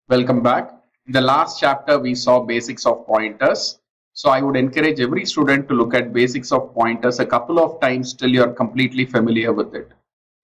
Welcome back. In the last chapter, we saw basics of pointers. So I would encourage every student to look at basics of pointers a couple of times till you're completely familiar with it.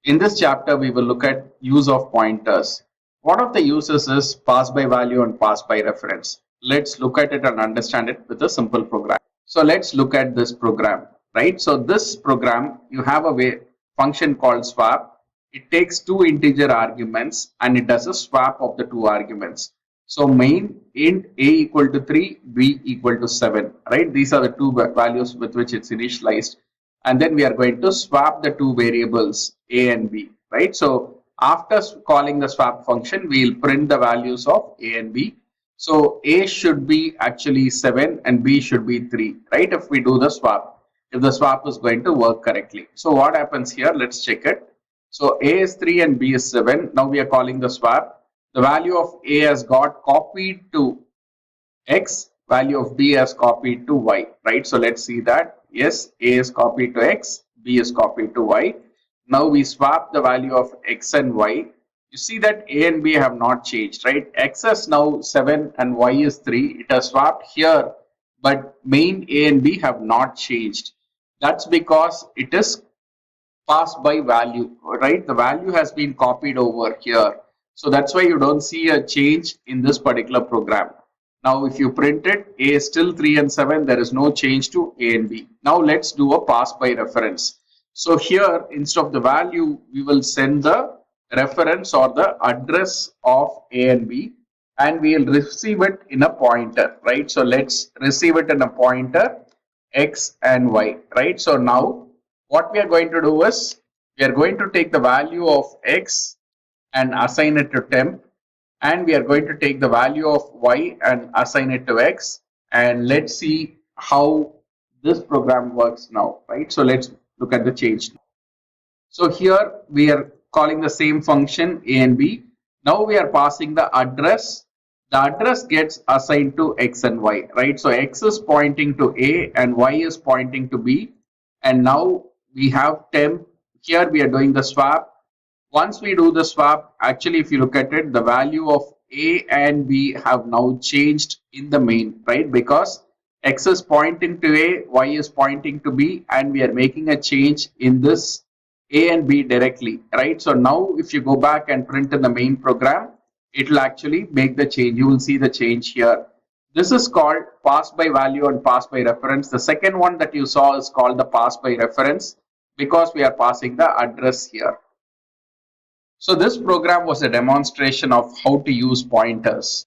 In this chapter, we will look at use of pointers. One of the uses is pass by value and pass by reference. Let's look at it and understand it with a simple program. So let's look at this program, right? So this program, you have a function called swap. It takes two integer arguments and it does a swap of the two arguments. So main int a equal to 3, b equal to 7, right? These are the two values with which it's initialized. And then we are going to swap the two variables a and b, right? So after calling the swap function, we'll print the values of a and b. So a should be actually 7 and b should be 3, right? If we do the swap, if the swap is going to work correctly. So what happens here? Let's check it. So a is 3 and b is 7. Now we are calling the swap. The value of a has got copied to x, value of b has copied to y, right? So let's see that. Yes, a is copied to x, b is copied to y. Now we swap the value of x and y. You see that a and b have not changed, right? X is now 7 and y is 3. It has swapped here, but main a and b have not changed. That's because it is passed by value, right? The value has been copied over here. So that's why you don't see a change in this particular program. Now, if you print it, A is still 3 and 7, there is no change to A and B. Now, let's do a pass by reference. So here, instead of the value, we will send the reference or the address of A and B, and we will receive it in a pointer, right? So let's receive it in a pointer X and Y, right? So now what we are going to do is we are going to take the value of X and assign it to temp, and we are going to take the value of y and assign it to x, and let's see how this program works now, right? So let's look at the change. So here we are calling the same function a and b. Now we are passing the address. The address gets assigned to x and y, right? So x is pointing to a and y is pointing to b, and now we have temp. Here we are doing the swap. Once we do the swap, actually if you look at it, the value of a and b have now changed in the main, right? Because x is pointing to a, y is pointing to b, and we are making a change in this a and b directly, right? So now if you go back and print in the main program, it will actually make the change. You will see the change here. This is called pass by value and pass by reference. The second one that you saw is called the pass by reference because we are passing the address here. So this program was a demonstration of how to use pointers.